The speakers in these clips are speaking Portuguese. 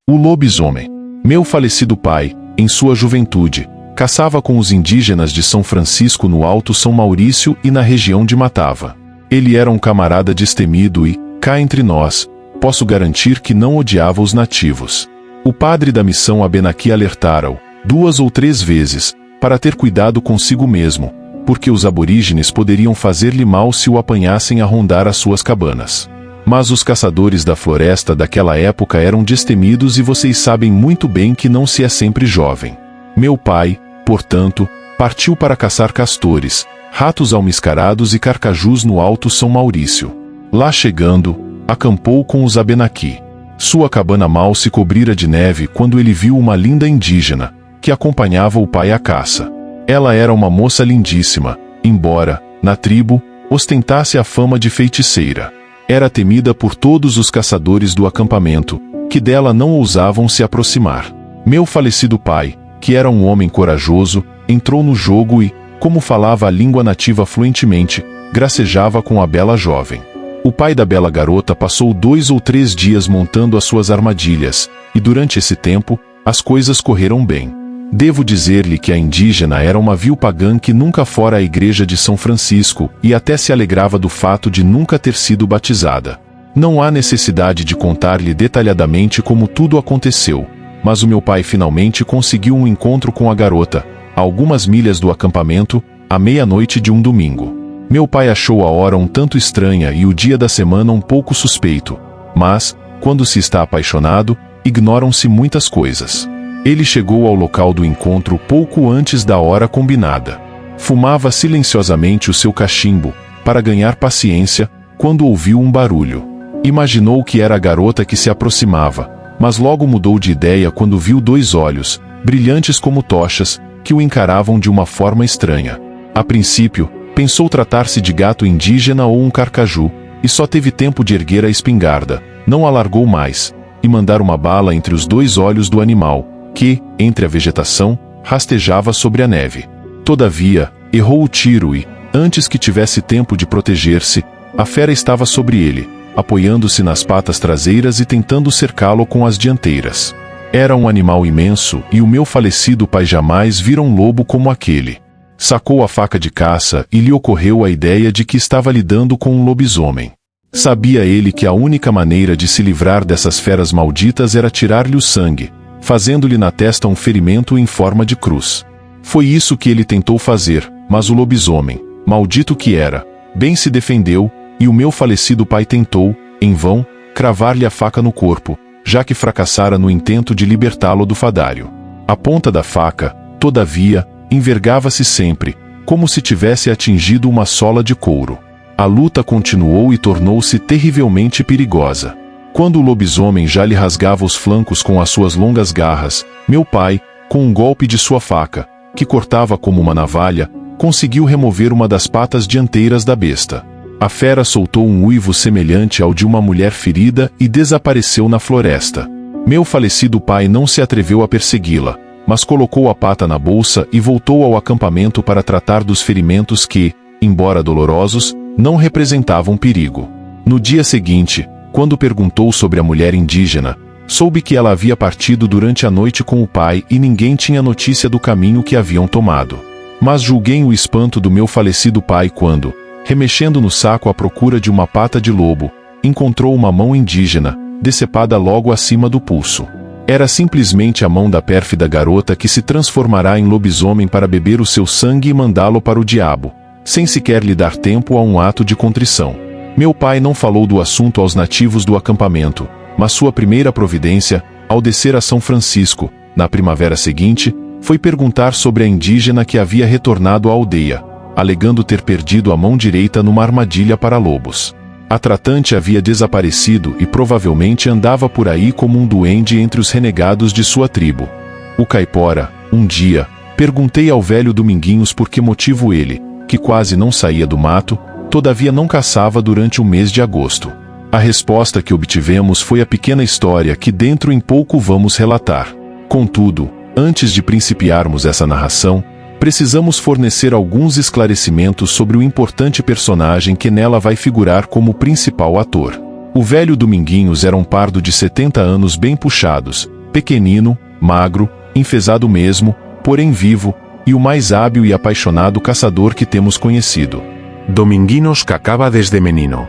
O lobisomem. Meu falecido pai, em sua juventude, caçava com os indígenas de São Francisco no Alto São Maurício e na região de Matava. Ele era um camarada destemido e, cá entre nós, posso garantir que não odiava os nativos. O padre da missão Abenaqui alertara-o, 2 ou 3 vezes, para ter cuidado consigo mesmo, porque os aborígenes poderiam fazer-lhe mal se o apanhassem a rondar as suas cabanas. Mas os caçadores da floresta daquela época eram destemidos e vocês sabem muito bem que não se é sempre jovem. Meu pai, portanto, partiu para caçar castores, ratos almiscarados e carcajus no Alto São Maurício. Lá chegando, acampou com os Abenaqui. Sua cabana mal se cobrira de neve quando ele viu uma linda indígena, que acompanhava o pai à caça. Ela era uma moça lindíssima, embora, na tribo, ostentasse a fama de feiticeira. Era temida por todos os caçadores do acampamento, que dela não ousavam se aproximar. Meu falecido pai, que era um homem corajoso, entrou no jogo e, como falava a língua nativa fluentemente, gracejava com a bela jovem. O pai da bela garota passou 2 ou 3 dias montando as suas armadilhas, e durante esse tempo, as coisas correram bem. Devo dizer-lhe que a indígena era uma vil pagã que nunca fora à igreja de São Francisco e até se alegrava do fato de nunca ter sido batizada. Não há necessidade de contar-lhe detalhadamente como tudo aconteceu, mas o meu pai finalmente conseguiu um encontro com a garota, a algumas milhas do acampamento, à meia-noite de um domingo. Meu pai achou a hora um tanto estranha e o dia da semana um pouco suspeito, mas, quando se está apaixonado, ignoram-se muitas coisas. Ele chegou ao local do encontro pouco antes da hora combinada. Fumava silenciosamente o seu cachimbo, para ganhar paciência, quando ouviu um barulho. Imaginou que era a garota que se aproximava, mas logo mudou de ideia quando viu 2 olhos, brilhantes como tochas, que o encaravam de uma forma estranha. A princípio, pensou tratar-se de gato indígena ou um carcaju, e só teve tempo de erguer a espingarda, não alargou mais, e mandar uma bala entre os 2 olhos do animal, que, entre a vegetação, rastejava sobre a neve. Todavia, errou o tiro e, antes que tivesse tempo de proteger-se, a fera estava sobre ele, apoiando-se nas patas traseiras e tentando cercá-lo com as dianteiras. Era um animal imenso e o meu falecido pai jamais vira um lobo como aquele. Sacou a faca de caça e lhe ocorreu a ideia de que estava lidando com um lobisomem. Sabia ele que a única maneira de se livrar dessas feras malditas era tirar-lhe o sangue, fazendo-lhe na testa um ferimento em forma de cruz. Foi isso que ele tentou fazer, mas o lobisomem, maldito que era, bem se defendeu, e o meu falecido pai tentou, em vão, cravar-lhe a faca no corpo, já que fracassara no intento de libertá-lo do fadário. A ponta da faca, todavia, envergava-se sempre, como se tivesse atingido uma sola de couro. A luta continuou e tornou-se terrivelmente perigosa. Quando o lobisomem já lhe rasgava os flancos com as suas longas garras, meu pai, com um golpe de sua faca, que cortava como uma navalha, conseguiu remover uma das patas dianteiras da besta. A fera soltou um uivo semelhante ao de uma mulher ferida e desapareceu na floresta. Meu falecido pai não se atreveu a persegui-la, mas colocou a pata na bolsa e voltou ao acampamento para tratar dos ferimentos que, embora dolorosos, não representavam perigo. No dia seguinte, quando perguntou sobre a mulher indígena, soube que ela havia partido durante a noite com o pai e ninguém tinha notícia do caminho que haviam tomado. Mas julguei o espanto do meu falecido pai quando, remexendo no saco à procura de uma pata de lobo, encontrou uma mão indígena, decepada logo acima do pulso. Era simplesmente a mão da pérfida garota que se transformará em lobisomem para beber o seu sangue e mandá-lo para o diabo, sem sequer lhe dar tempo a um ato de contrição. Meu pai não falou do assunto aos nativos do acampamento, mas sua primeira providência, ao descer a São Francisco, na primavera seguinte, foi perguntar sobre a indígena que havia retornado à aldeia, alegando ter perdido a mão direita numa armadilha para lobos. A tratante havia desaparecido e provavelmente andava por aí como um duende entre os renegados de sua tribo. O caipora, um dia, perguntei ao velho Dominguinhos por que motivo ele, que quase não saía do mato, todavia não caçava durante o mês de agosto. A resposta que obtivemos foi a pequena história que dentro em pouco vamos relatar. Contudo, antes de principiarmos essa narração, precisamos fornecer alguns esclarecimentos sobre o importante personagem que nela vai figurar como principal ator. O velho Dominguinhos era um pardo de 70 anos bem puxados, Pequenino, magro, enfesado mesmo, porém vivo, e o mais hábil e apaixonado caçador que temos conhecido. Dominguinhos cacava desde menino.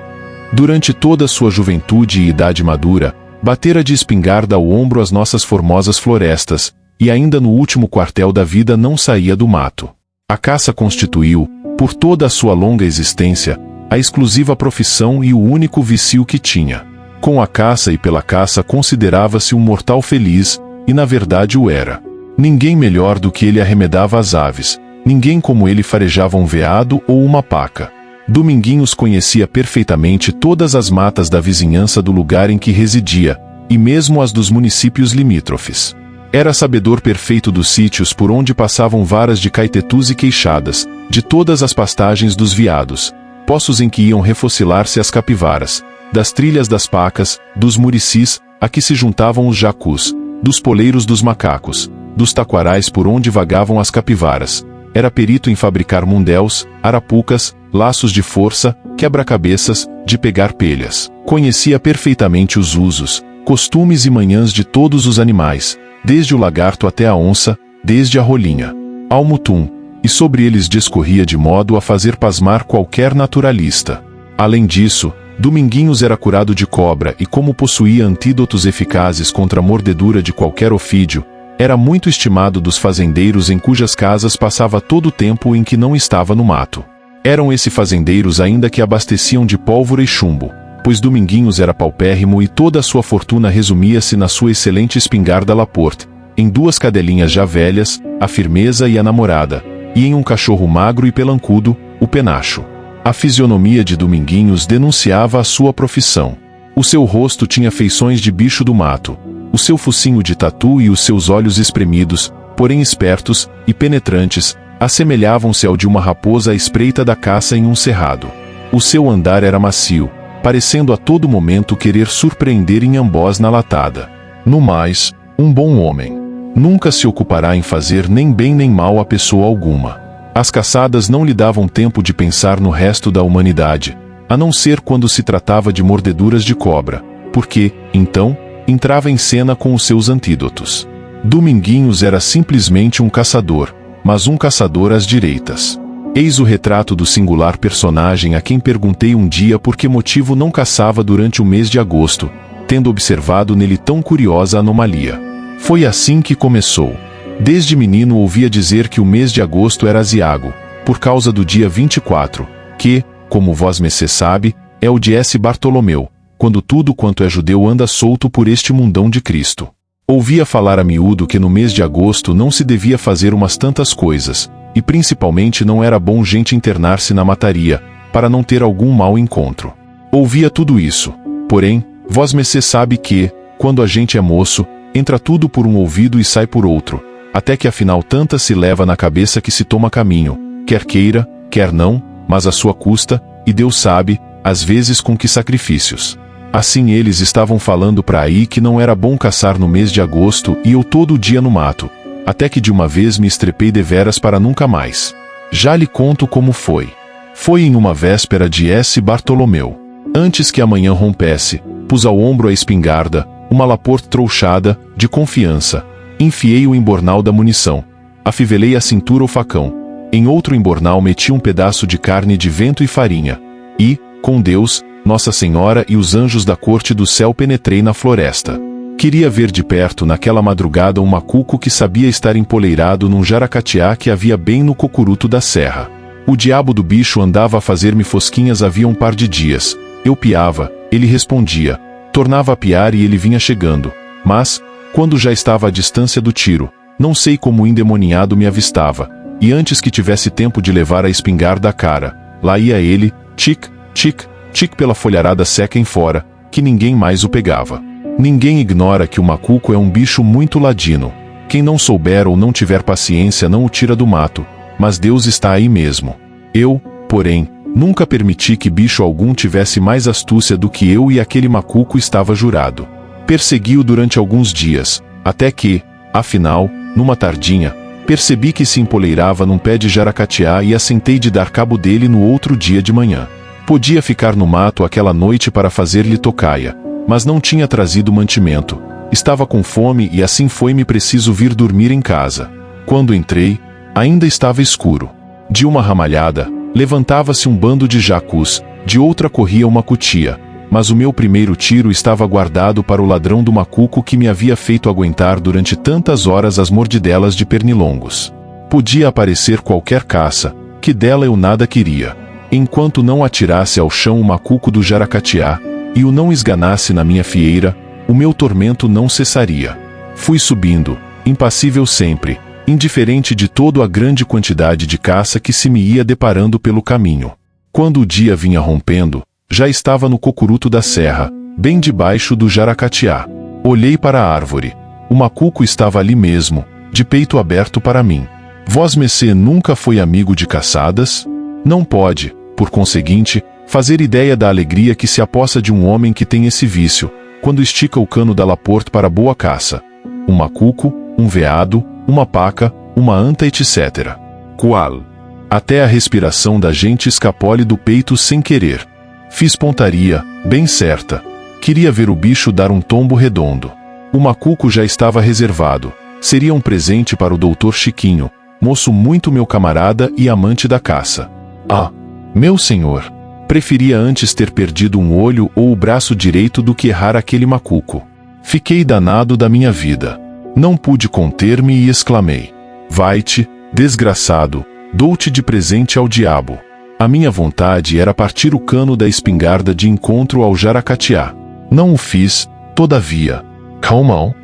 Durante toda a sua juventude e idade madura, batera de espingarda ao ombro as nossas formosas florestas, e ainda no último quartel da vida não saía do mato. A caça constituiu, por toda a sua longa existência, a exclusiva profissão e o único vício que tinha. Com a caça e pela caça considerava-se um mortal feliz, e na verdade o era. Ninguém melhor do que ele arremedava as aves, ninguém como ele farejava um veado ou uma paca. Dominguinhos conhecia perfeitamente todas as matas da vizinhança do lugar em que residia, e mesmo as dos municípios limítrofes. Era sabedor perfeito dos sítios por onde passavam varas de caetetus e queixadas, de todas as pastagens dos veados, poços em que iam refocilar-se as capivaras, das trilhas das pacas, dos muricis, a que se juntavam os jacus, dos poleiros dos macacos, dos taquarais por onde vagavam as capivaras. Era perito em fabricar mundéus, arapucas, laços de força, quebra-cabeças, de pegar pelhas. Conhecia perfeitamente os usos, costumes e manhãs de todos os animais, desde o lagarto até a onça, desde a rolinha ao mutum, e sobre eles discorria de modo a fazer pasmar qualquer naturalista. Além disso, Dominguinhos era curado de cobra e, como possuía antídotos eficazes contra a mordedura de qualquer ofídio, era muito estimado dos fazendeiros em cujas casas passava todo o tempo em que não estava no mato. Eram esses fazendeiros ainda que abasteciam de pólvora e chumbo, pois Dominguinhos era paupérrimo e toda a sua fortuna resumia-se na sua excelente espingarda Laporte, em 2 cadelinhas já velhas, a Firmeza e a Namorada, e em um cachorro magro e pelancudo, o Penacho. A fisionomia de Dominguinhos denunciava a sua profissão. O seu rosto tinha feições de bicho do mato, o seu focinho de tatu e os seus olhos espremidos, porém espertos e penetrantes, assemelhavam-se ao de uma raposa à espreita da caça em um cerrado. O seu andar era macio, parecendo a todo momento querer surpreender Inhambós na latada. No mais, um bom homem. Nunca se ocupará em fazer nem bem nem mal a pessoa alguma. As caçadas não lhe davam tempo de pensar no resto da humanidade, a não ser quando se tratava de mordeduras de cobra, porque, então, entrava em cena com os seus antídotos. Dominguinhos era simplesmente um caçador, mas um caçador às direitas. Eis o retrato do singular personagem a quem perguntei um dia por que motivo não caçava durante o mês de agosto, tendo observado nele tão curiosa anomalia. Foi assim que começou. Desde menino ouvia dizer que o mês de agosto era aziago, por causa do dia 24, que, como vosmecê sabe, é o de S. Bartolomeu, quando tudo quanto é judeu anda solto por este mundão de Cristo. Ouvia falar a miúdo que no mês de agosto não se devia fazer umas tantas coisas, e principalmente não era bom gente internar-se na mataria, para não ter algum mau encontro. Ouvia tudo isso, porém, vosmecê sabe que, quando a gente é moço, entra tudo por um ouvido e sai por outro, até que afinal tanta se leva na cabeça que se toma caminho, quer queira, quer não, mas à sua custa, e Deus sabe, às vezes com que sacrifícios. Assim eles estavam falando para aí que não era bom caçar no mês de agosto e eu todo o dia no mato, até que de uma vez me estrepei deveras para nunca mais. Já lhe conto como foi. Foi em uma véspera de S. Bartolomeu. Antes que a manhã rompesse, pus ao ombro a espingarda, uma Laporte trouxada, de confiança. Enfiei o embornal da munição. Afivelei a cintura o facão. Em outro embornal meti um pedaço de carne de vento e farinha. E, com Deus, Nossa Senhora e os anjos da corte do céu penetrei na floresta. Queria ver de perto naquela madrugada um macuco que sabia estar empoleirado num jaracatiá que havia bem no cocuruto da serra. O diabo do bicho andava a fazer-me fosquinhas havia um par de dias. Eu piava, ele respondia. Tornava a piar e ele vinha chegando. Mas, quando já estava à distância do tiro, não sei como o endemoniado me avistava, e antes que tivesse tempo de levar a espingarda à cara, lá ia ele, tic, tic, tic pela folharada seca em fora, que ninguém mais o pegava. Ninguém ignora que o macuco é um bicho muito ladino. Quem não souber ou não tiver paciência não o tira do mato, mas Deus está aí mesmo. Eu, porém, nunca permiti que bicho algum tivesse mais astúcia do que eu e aquele macuco estava jurado. Persegui-o durante alguns dias, até que, afinal, numa tardinha, percebi que se empoleirava num pé de jaracatiá e assentei de dar cabo dele no outro dia de manhã. Podia ficar no mato aquela noite para fazer-lhe tocaia, mas não tinha trazido mantimento. Estava com fome e assim foi-me preciso vir dormir em casa. Quando entrei, ainda estava escuro. De uma ramalhada, levantava-se um bando de jacus, de outra corria uma cutia, mas o meu primeiro tiro estava guardado para o ladrão do macuco que me havia feito aguentar durante tantas horas as mordidelas de pernilongos. Podia aparecer qualquer caça, que dela eu nada queria. Enquanto não atirasse ao chão o macuco do jaracatiá, e o não esganasse na minha fieira, o meu tormento não cessaria. Fui subindo, impassível sempre, indiferente de toda a grande quantidade de caça que se me ia deparando pelo caminho. Quando o dia vinha rompendo, já estava no cocuruto da serra, bem debaixo do jaracatiá. Olhei para a árvore. O macuco estava ali mesmo, de peito aberto para mim. Vosmecê nunca foi amigo de caçadas? Não pode, por conseguinte, fazer ideia da alegria que se apossa de um homem que tem esse vício, quando estica o cano da laporte para boa caça. Um macuco, um veado, uma paca, uma anta, etc. Qual? Até a respiração da gente escapou-lhe do peito sem querer. Fiz pontaria, bem certa. Queria ver o bicho dar um tombo redondo. O macuco já estava reservado. Seria um presente para o doutor Chiquinho, moço muito meu camarada e amante da caça. Ah, meu senhor! Preferia antes ter perdido um olho ou o braço direito do que errar aquele macuco. Fiquei danado da minha vida. Não pude conter-me e exclamei: vai-te, desgraçado, dou-te de presente ao diabo. A minha vontade era partir o cano da espingarda de encontro ao jaracatiá. Não o fiz, todavia. Calmão.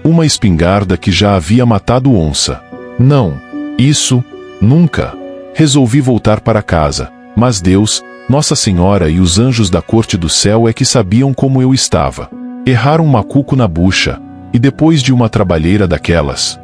Uma espingarda que já havia matado onça. Não, isso, nunca. Resolvi voltar para casa. Mas Deus, Nossa Senhora e os anjos da corte do céu é que sabiam como eu estava. Errar um macuco na bucha, e depois de uma trabalheira daquelas.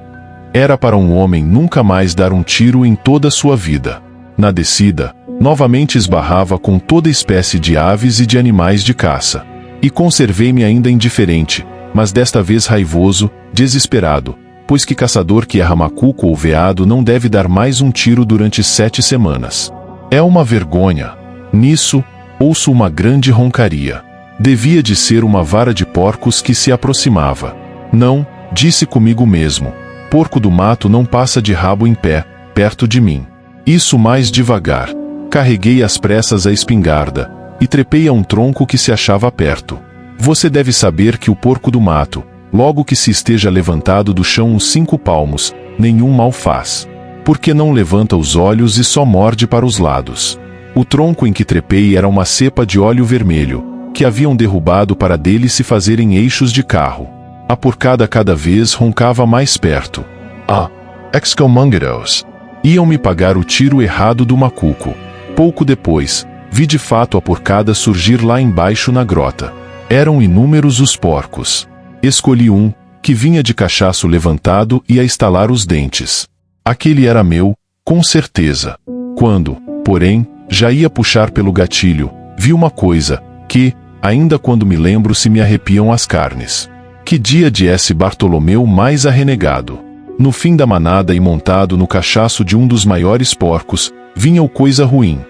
Era para um homem nunca mais dar um tiro em toda a sua vida. Na descida, novamente esbarrava com toda espécie de aves e de animais de caça. E conservei-me ainda indiferente, mas desta vez raivoso, desesperado, pois que caçador que erra macuco ou veado não deve dar mais um tiro durante 7 semanas. É uma vergonha. Nisso, ouço uma grande roncaria. Devia de ser uma vara de porcos que se aproximava. Não, disse comigo mesmo. Porco do mato não passa de rabo em pé, perto de mim. Isso mais devagar. Carreguei às pressas a espingarda, e trepei a um tronco que se achava perto. Você deve saber que o porco do mato, logo que se esteja levantado do chão uns 5 palmos, nenhum mal faz. Porque não levanta os olhos e só morde para os lados. O tronco em que trepei era uma cepa de óleo vermelho, que haviam derrubado para dele se fazerem eixos de carro. A porcada cada vez roncava mais perto. Ah, excalmangados! Iam-me pagar o tiro errado do macuco. Pouco depois, vi de fato a porcada surgir lá embaixo na grota. Eram inúmeros os porcos. Escolhi um, que vinha de cachaço levantado e a estalar os dentes. Aquele era meu, com certeza. Quando, porém, já ia puxar pelo gatilho, vi uma coisa, que, ainda quando me lembro se me arrepiam as carnes. Que dia de S. Bartolomeu mais arrenegado. No fim da manada e montado no cachaço de um dos maiores porcos, vinha o coisa ruim.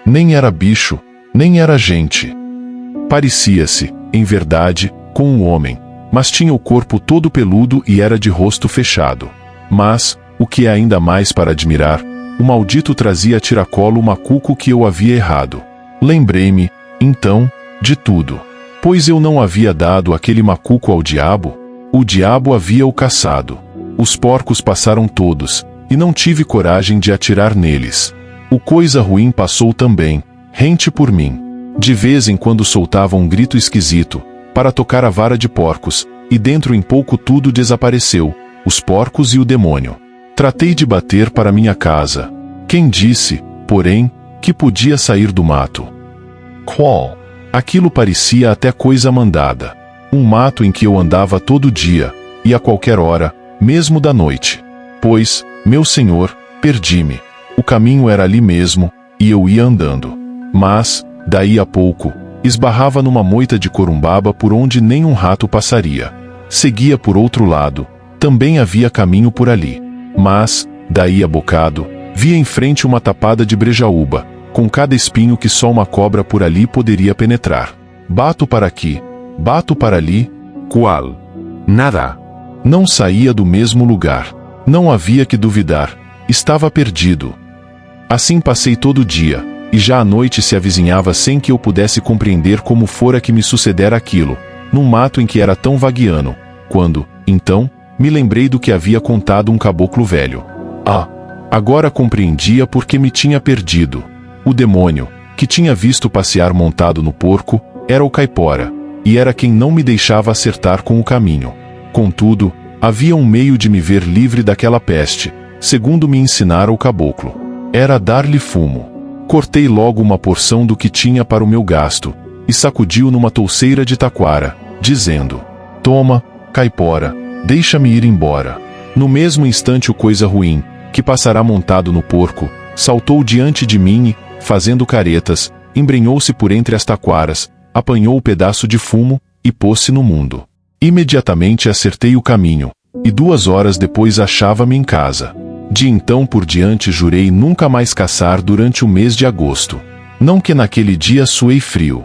Nem era bicho, nem era gente. Parecia-se, em verdade, com um homem, mas tinha o corpo todo peludo e era de rosto fechado. Mas, o que é ainda mais para admirar, o maldito trazia a tiracolo o macuco que eu havia errado. Lembrei-me, então, de tudo. Pois eu não havia dado aquele macuco ao diabo, o diabo havia o caçado. Os porcos passaram todos, e não tive coragem de atirar neles. O coisa ruim passou também, rente por mim. De vez em quando soltava um grito esquisito, para tocar a vara de porcos, e dentro em pouco tudo desapareceu, os porcos e o demônio. Tratei de bater para minha casa. Quem disse, porém, que podia sair do mato? Qual? Aquilo parecia até coisa mandada. Um mato em que eu andava todo dia, e a qualquer hora, mesmo da noite. Pois, meu senhor, perdi-me. O caminho era ali mesmo, e eu ia andando. Mas, daí a pouco, esbarrava numa moita de corumbaba por onde nem um rato passaria. Seguia por outro lado, também havia caminho por ali. Mas, daí a bocado, via em frente uma tapada de brejaúba, com cada espinho que só uma cobra por ali poderia penetrar. Bato para aqui, bato para ali, ¿Cuál? Nada. Não saía do mesmo lugar. Não havia que duvidar. Estava perdido. Assim passei todo o dia, e já a noite se avizinhava sem que eu pudesse compreender como fora que me sucedera aquilo, num mato em que era tão vagueano, quando, então, me lembrei do que havia contado um caboclo velho. Ah! Agora compreendia por que me tinha perdido. O demônio, que tinha visto passear montado no porco, era o caipora, e era quem não me deixava acertar com o caminho. Contudo, havia um meio de me ver livre daquela peste, segundo me ensinara o caboclo. Era dar-lhe fumo. Cortei logo uma porção do que tinha para o meu gasto, e sacudi-o numa touceira de taquara, dizendo: toma, caipora, deixa-me ir embora. No mesmo instante o coisa ruim, que passará montado no porco, saltou diante de mim e, fazendo caretas, embrenhou-se por entre as taquaras, apanhou o pedaço de fumo, e pôs-se no mundo. Imediatamente acertei o caminho, e 2 horas depois achava-me em casa. De então por diante jurei nunca mais caçar durante o mês de agosto. Não que naquele dia suei frio.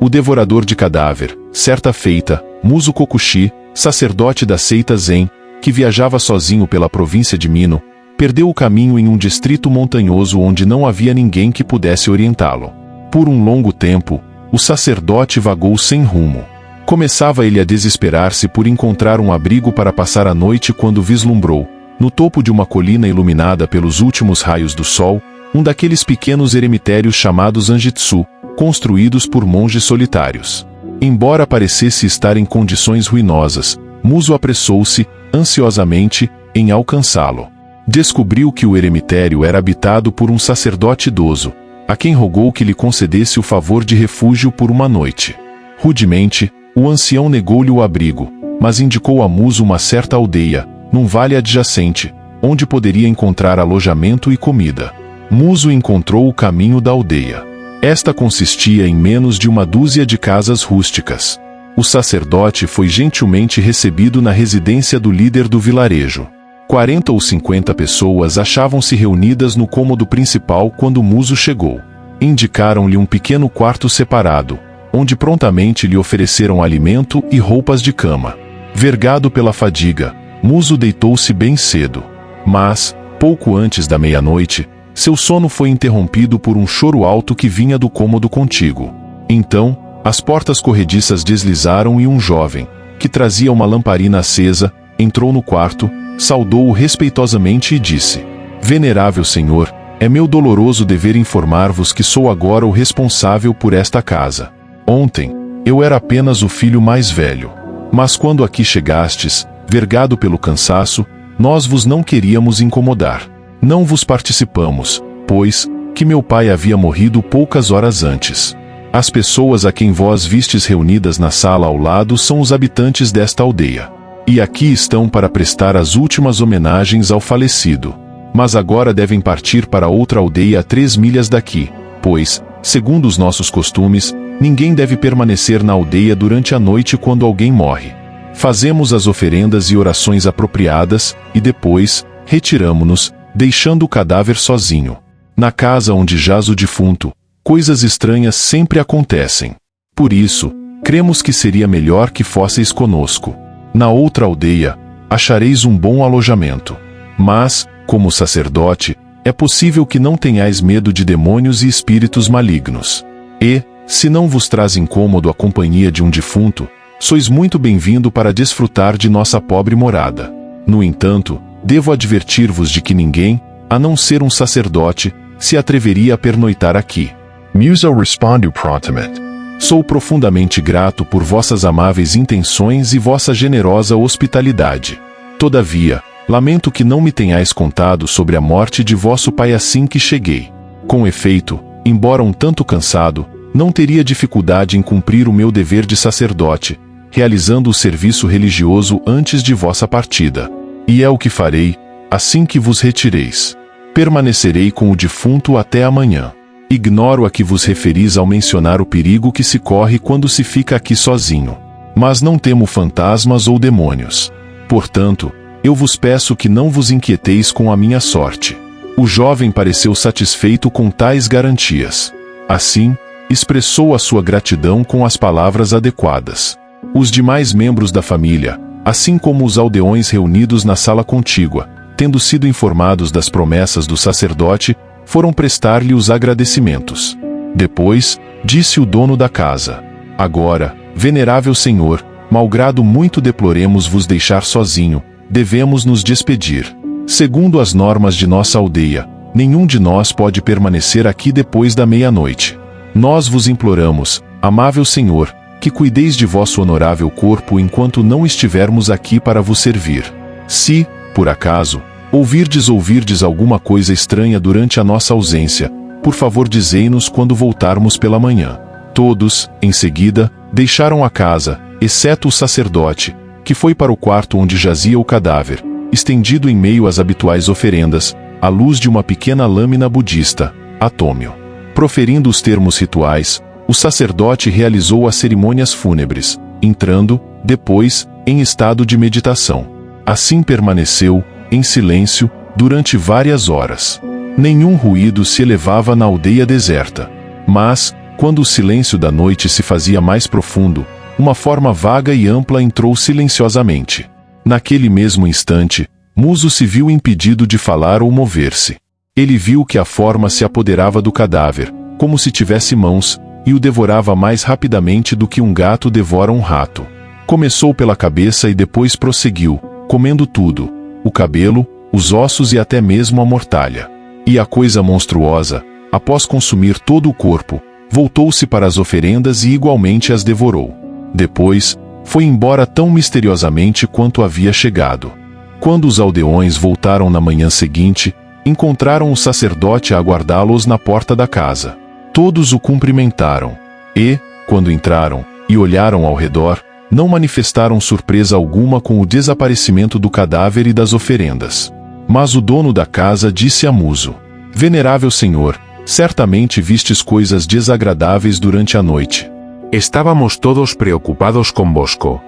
O devorador de cadáver, certa feita, Muso Kokushi, sacerdote da seita Zen, que viajava sozinho pela província de Mino, perdeu o caminho em um distrito montanhoso onde não havia ninguém que pudesse orientá-lo. Por um longo tempo, o sacerdote vagou sem rumo. Começava ele a desesperar-se por encontrar um abrigo para passar a noite quando vislumbrou, no topo de uma colina iluminada pelos últimos raios do sol, um daqueles pequenos eremitérios chamados Anjitsu, construídos por monges solitários. Embora parecesse estar em condições ruinosas, Muso apressou-se, ansiosamente, em alcançá-lo. Descobriu que o eremitério era habitado por um sacerdote idoso, a quem rogou que lhe concedesse o favor de refúgio por uma noite. Rudemente, o ancião negou-lhe o abrigo, mas indicou a Muso uma certa aldeia, num vale adjacente, onde poderia encontrar alojamento e comida. Muso encontrou o caminho da aldeia. Esta consistia em menos de 1 de casas rústicas. O sacerdote foi gentilmente recebido na residência do líder do vilarejo. 40 ou 50 pessoas achavam-se reunidas no cômodo principal quando Muso chegou. Indicaram-lhe um pequeno quarto separado, onde prontamente lhe ofereceram alimento e roupas de cama. Vergado pela fadiga, Muso deitou-se bem cedo. Mas, pouco antes da meia-noite, seu sono foi interrompido por um choro alto que vinha do cômodo contíguo. Então, as portas corrediças deslizaram e um jovem, que trazia uma lamparina acesa, entrou no quarto, saudou-o respeitosamente e disse: Venerável senhor, é meu doloroso dever informar-vos que sou agora o responsável por esta casa. Ontem, eu era apenas o filho mais velho. Mas quando aqui chegastes, vergado pelo cansaço, nós vos não queríamos incomodar. Não vos participamos, pois, que meu pai havia morrido poucas horas antes. As pessoas a quem vós vistes reunidas na sala ao lado são os habitantes desta aldeia. E aqui estão para prestar as últimas homenagens ao falecido. Mas agora devem partir para outra aldeia a 3 milhas daqui, pois, segundo os nossos costumes, ninguém deve permanecer na aldeia durante a noite quando alguém morre. Fazemos as oferendas e orações apropriadas, e depois, retiramo-nos, deixando o cadáver sozinho. Na casa onde jaz o defunto, coisas estranhas sempre acontecem. Por isso, cremos que seria melhor que fosseis conosco. Na outra aldeia, achareis um bom alojamento. Mas, como sacerdote, é possível que não tenhais medo de demônios e espíritos malignos. E, se não vos traz incômodo a companhia de um defunto, sois muito bem-vindo para desfrutar de nossa pobre morada. No entanto, devo advertir-vos de que ninguém, a não ser um sacerdote, se atreveria a pernoitar aqui. Muso respondeu prontamente: Sou profundamente grato por vossas amáveis intenções e vossa generosa hospitalidade. Todavia, lamento que não me tenhais contado sobre a morte de vosso pai assim que cheguei. Com efeito, embora um tanto cansado, não teria dificuldade em cumprir o meu dever de sacerdote, realizando o serviço religioso antes de vossa partida. E é o que farei, assim que vos retireis. Permanecerei com o defunto até amanhã. Ignoro a que vos referis ao mencionar o perigo que se corre quando se fica aqui sozinho. Mas não temo fantasmas ou demônios. Portanto, eu vos peço que não vos inquieteis com a minha sorte. O jovem pareceu satisfeito com tais garantias. Assim, expressou a sua gratidão com as palavras adequadas. Os demais membros da família, assim como os aldeões reunidos na sala contígua, tendo sido informados das promessas do sacerdote, foram prestar-lhe os agradecimentos. Depois, disse o dono da casa: agora, venerável senhor, malgrado muito deploremos vos deixar sozinho, devemos nos despedir. Segundo as normas de nossa aldeia, nenhum de nós pode permanecer aqui depois da meia-noite. Nós vos imploramos, amável senhor, que cuideis de vosso honorável corpo enquanto não estivermos aqui para vos servir. Se, por acaso, ouvirdes alguma coisa estranha durante a nossa ausência, por favor dizei-nos quando voltarmos pela manhã. Todos, em seguida, deixaram a casa, exceto o sacerdote, que foi para o quarto onde jazia o cadáver, estendido em meio às habituais oferendas, à luz de uma pequena lâmina budista, atômio. Proferindo os termos rituais, o sacerdote realizou as cerimônias fúnebres, entrando, depois, em estado de meditação. Assim permaneceu, em silêncio, durante várias horas. Nenhum ruído se elevava na aldeia deserta. Mas, quando o silêncio da noite se fazia mais profundo, uma forma vaga e ampla entrou silenciosamente. Naquele mesmo instante, Muso se viu impedido de falar ou mover-se. Ele viu que a forma se apoderava do cadáver, como se tivesse mãos, e o devorava mais rapidamente do que um gato devora um rato. Começou pela cabeça e depois prosseguiu, comendo tudo: o cabelo, os ossos e até mesmo a mortalha. E a coisa monstruosa, após consumir todo o corpo, voltou-se para as oferendas e igualmente as devorou. Depois, foi embora tão misteriosamente quanto havia chegado. Quando os aldeões voltaram na manhã seguinte, encontraram o sacerdote a aguardá-los na porta da casa. Todos o cumprimentaram. E, quando entraram, e olharam ao redor, não manifestaram surpresa alguma com o desaparecimento do cadáver e das oferendas. Mas o dono da casa disse a Muso: venerável senhor, certamente vistes coisas desagradáveis durante a noite. Estábamos todos preocupados convosco.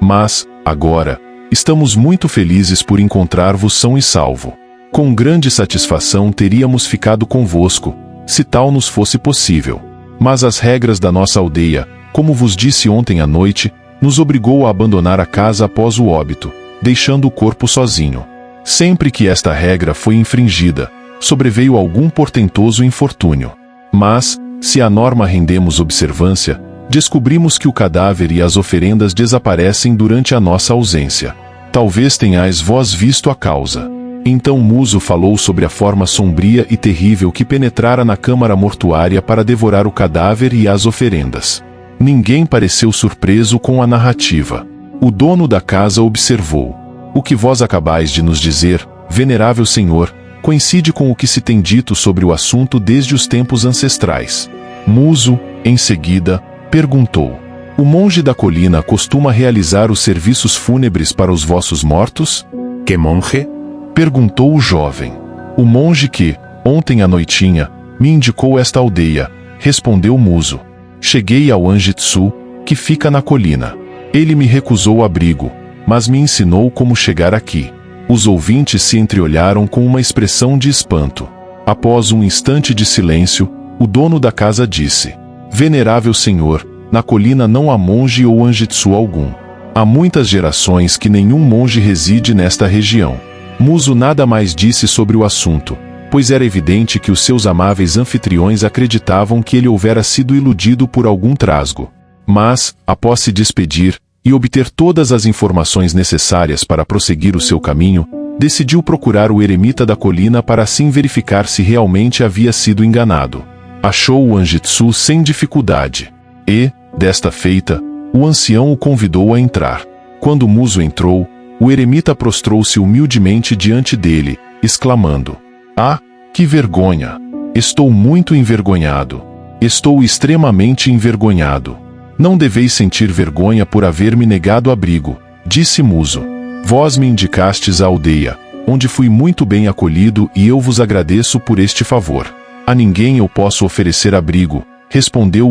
Mas, agora, estamos muito felizes por encontrar-vos são e salvo. Com grande satisfação teríamos ficado convosco, se tal nos fosse possível. Mas as regras da nossa aldeia, como vos disse ontem à noite, nos obrigou a abandonar a casa após o óbito, deixando o corpo sozinho. Sempre que esta regra foi infringida, sobreveio algum portentoso infortúnio. Mas, se à norma rendemos observância, descobrimos que o cadáver e as oferendas desaparecem durante a nossa ausência. Talvez tenhais vós visto a causa. Então Muso falou sobre a forma sombria e terrível que penetrara na câmara mortuária para devorar o cadáver e as oferendas. Ninguém pareceu surpreso com a narrativa. O dono da casa observou: o que vós acabais de nos dizer, venerável senhor, coincide com o que se tem dito sobre o assunto desde os tempos ancestrais. Muso, em seguida, perguntou: o monge da colina costuma realizar os serviços fúnebres para os vossos mortos? Que monge? Perguntou o jovem. O monge que, ontem à noitinha, me indicou esta aldeia, respondeu Muso. Cheguei ao Anjitsu, que fica na colina. Ele me recusou abrigo, mas me ensinou como chegar aqui. Os ouvintes se entreolharam com uma expressão de espanto. Após um instante de silêncio, o dono da casa disse: venerável senhor, na colina não há monge ou Anjitsu algum. Há muitas gerações que nenhum monge reside nesta região. Muso nada mais disse sobre o assunto, pois era evidente que os seus amáveis anfitriões acreditavam que ele houvera sido iludido por algum trasgo. Mas, após se despedir, e obter todas as informações necessárias para prosseguir o seu caminho, decidiu procurar o eremita da colina para assim verificar se realmente havia sido enganado. Achou o Anjitsu sem dificuldade. E, desta feita, o ancião o convidou a entrar. Quando Muso entrou, o eremita prostrou-se humildemente diante dele, exclamando: ah, que vergonha! Estou muito envergonhado. Estou extremamente envergonhado. Não deveis sentir vergonha por haver-me negado abrigo, disse Muso. Vós me indicastes a aldeia, onde fui muito bem acolhido e eu vos agradeço por este favor. A ninguém eu posso oferecer abrigo, respondeu